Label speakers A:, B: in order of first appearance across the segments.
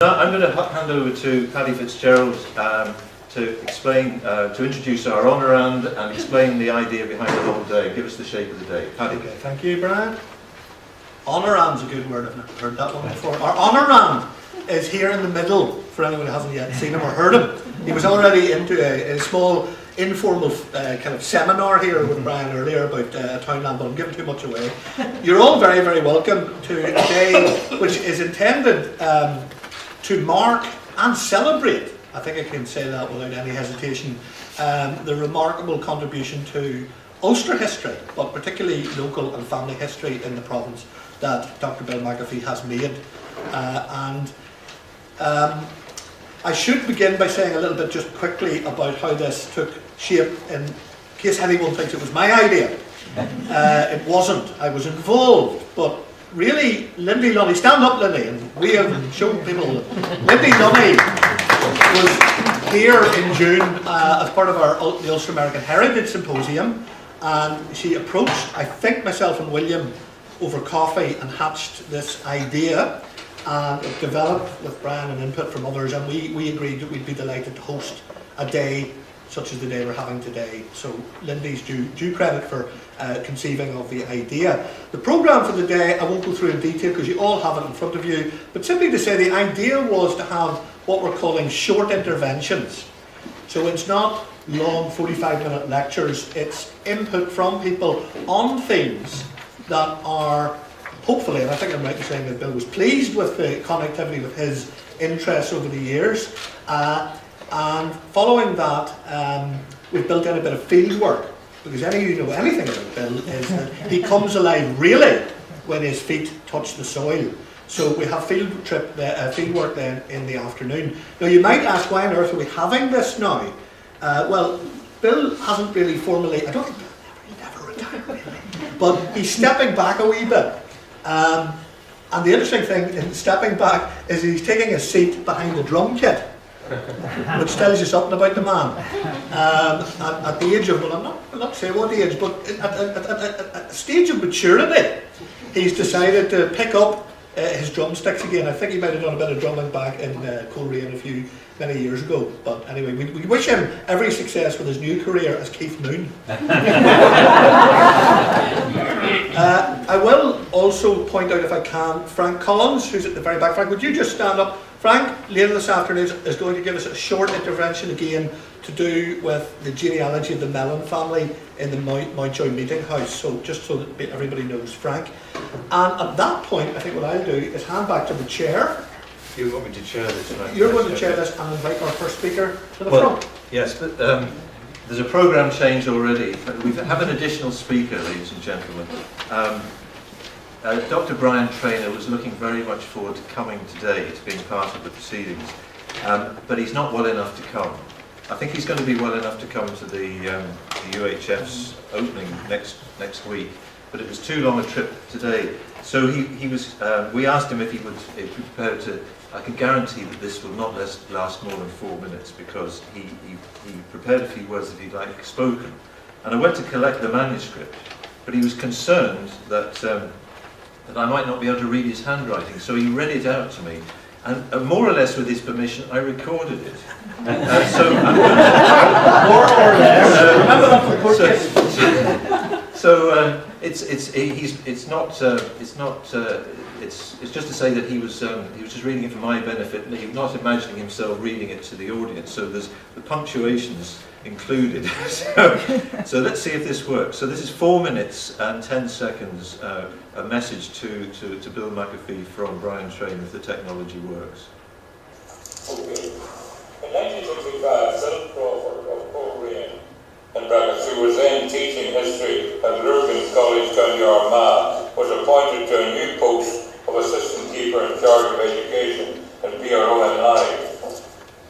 A: Now I'm going to hand over to Paddy Fitzgerald to explain, to introduce our honour round and explain the idea behind the whole day. Give us the shape of the day. Paddy.
B: Okay, thank you, Brian. Honour round's a good word. I've never heard that one before. Our honour round is here in the middle for anyone who hasn't yet seen him or heard him. He was already into a small informal kind of seminar here with Brian earlier about Townland, but I'm giving too much away. You're all very, very welcome to a day which is intended to mark and celebrate, I think I can say that without any hesitation, the remarkable contribution to Ulster history, but particularly local and family history in the province that Dr. Bill Macafee has made. I should begin by saying a little bit just quickly about how this took shape, in case anyone thinks it was my idea. It wasn't. I was involved, but really, Lindy Lunny, stand up, Lindy, and we have shown people. Lindy Lunny was here in June as part of the Ulster American Heritage Symposium, and she approached, I think, myself and William over coffee and hatched this idea, and it developed with Brian and input from others, and we agreed that we'd be delighted to host a day such as the day we're having today. So Lindy's due credit for conceiving of the idea. The programme for the day, I won't go through in detail because you all have it in front of you, but simply to say the idea was to have what we're calling short interventions. So it's not long 45-minute lectures, it's input from people on themes that are hopefully, and I think I'm right in saying that Bill was pleased with the connectivity with his interests over the years, and following that we've built in a bit of field work, because any of you know anything about Bill is that he comes alive really when his feet touch the soil. So we have field work then in the afternoon. Now you might ask, why on earth are we having this now? Well, Bill hasn't really formally, I don't think he'll never retire really, but he's stepping back a wee bit. And the interesting thing in stepping back is he's taking a seat behind the drum kit, which tells you something about the man. At the age of, well, I'm not saying what age, but at a stage of maturity, he's decided to pick up his drumsticks again. I think he might have done a bit of drumming back in Coleraine many years ago. But anyway, we wish him every success with his new career as Keith Moon. I will also point out, if I can, Frank Collins, who's at the very back. Frank, would you just stand up? Frank, later this afternoon, is going to give us a short intervention again to do with the genealogy of the Mellon family in the Mountjoy Meeting House, so just so that everybody knows Frank. And at that point, I think what I'll do is hand back to the chair.
A: You want me to chair this, right?
B: You're going to chair this and invite our first speaker to the front.
A: Yes, but there's a programme change already. We have an additional speaker, ladies and gentlemen. Dr. Brian Trainor was looking very much forward to coming today, to being part of the proceedings, but he's not well enough to come. I think he's going to be well enough to come to the UHF's opening next week, but it was too long a trip today. So he was. We asked him if he would be prepared to. I can guarantee that this will not last more than 4 minutes, because he prepared a few words that he'd like spoken, and I went to collect the manuscript, but he was concerned that I might not be able to read his handwriting, so he read it out to me, and more or less with his permission, I recorded it. So I'm going to,
B: more or less. Remember that for court case.
A: It's just to say that he was just reading it for my benefit, and he was not imagining himself reading it to the audience. So there's the punctuations included. So let's see if this works. So this is 4 minutes and 10 seconds. A message to Bill Macafee from Brian Trainor, if the technology works.
C: Okay. In 1965, Philip Crawford of Coleraine, in brackets, who was then teaching history at Lurgan College, County Armagh, was appointed to a new post of assistant keeper in charge of education in PRONI.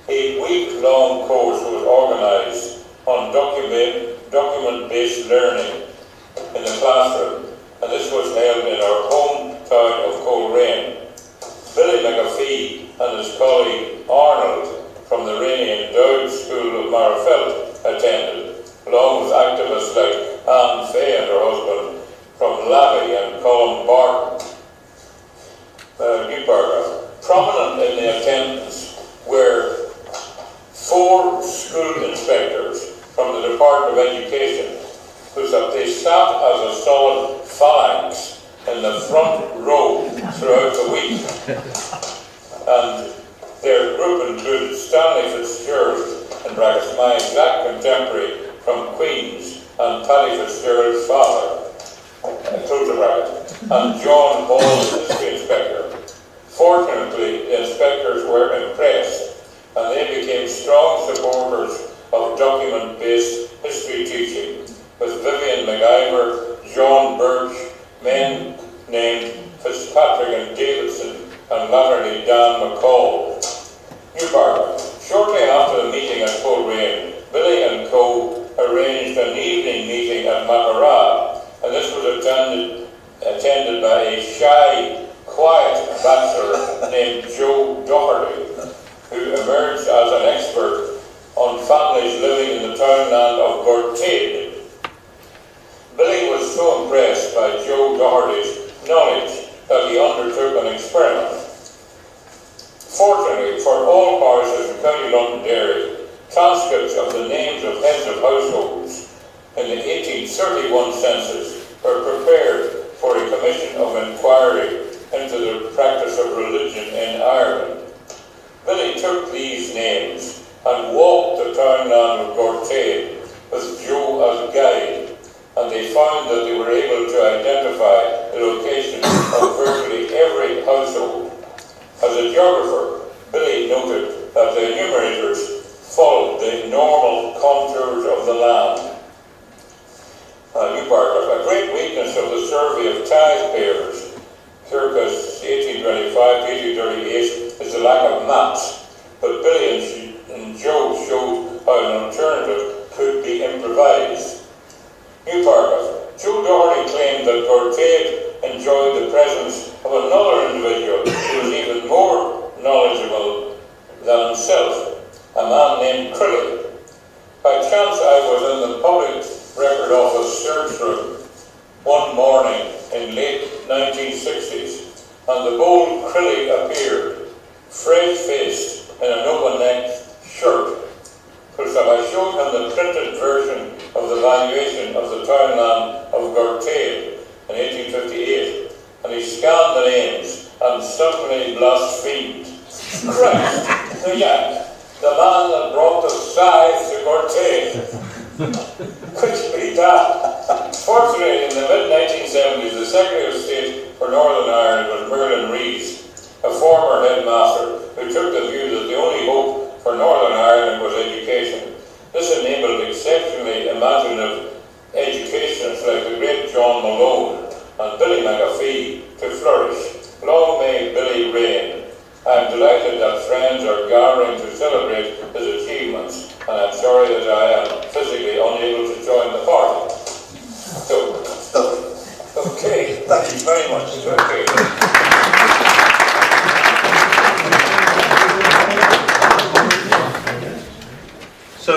C: A week-long course was organised on document-based learning in the classroom, and this was held in our hometown of Coleraine. Billy Macafee and his colleague Arnold from the Rainey and Dowd School of Marfelt attended, along with activists like Anne Fay and her husband from Lavey and Colin Barton. New paragraph. Prominent in the attendance were 4 school inspectors from the Department of Education, who said they sat as a solid phalanx in the front row throughout the week. And their group included Stanley Fitzgerald, in brackets, my exact contemporary from Queen's, and Paddy Fitzgerald's father, close the bracket, and John Hall, the history inspector. Fortunately, the inspectors were impressed, and they became strong supporters of document-based history teaching, with Vivian MacIver, John Birch, men named Fitzpatrick and Davidson, and latterly Dan McCall. Newbark. Shortly after the meeting at Coleraine, Billy and Co. arranged an evening meeting at Macafee, and this was attended by a shy, quiet bachelor named Joe Doherty, who emerged as an expert on families living in the townland of Gortade. Billy was so impressed by Joe Doherty's knowledge that he undertook an experiment. Fortunately for all parishes in County Londonderry, transcripts of the names of heads of households in the 1831 census were prepared for a commission of inquiry into the practice of religion in Ireland. Billy took these names and walked the townland of Gortade with Joe as guide, and they found that they were able to identify the location of virtually every household. As a geographer, Billy noted that the enumerators followed the normal contours of the land. New paragraph. A great weakness of the survey of tithe payers, circa 1825-1838, is the lack of maps, but Billy and Joe showed how an alternative could be improvised. New paragraph. Joe Doherty claimed that Gortade enjoyed the presence of another individual who was even more knowledgeable than himself, a man named Crilly. By chance I was in the public record office search room one morning in late 1960s, and the bold Crilly appeared, fresh-faced in an open-necked shirt. So I showed him the printed version of the valuation of the townland of Gortade in 1858, and he scanned the names and suddenly blasphemed. Christ, the Yank, the man that brought the scythe to Gortade. Could be that. Fortunately, in the mid-1970s, the Secretary of State for Northern Ireland was Merlin Rees, a former headmaster who took the view that the only hope for Northern Ireland was education. This enabled exceptionally imaginative educationists like the great John Mellon and Billy Macafee to flourish. Long may Billy reign. I am delighted that friends are gathering to celebrate his achievements, and I'm sorry that I am physically unable to join the party. So, okay, thank you very much. Okay.
A: So,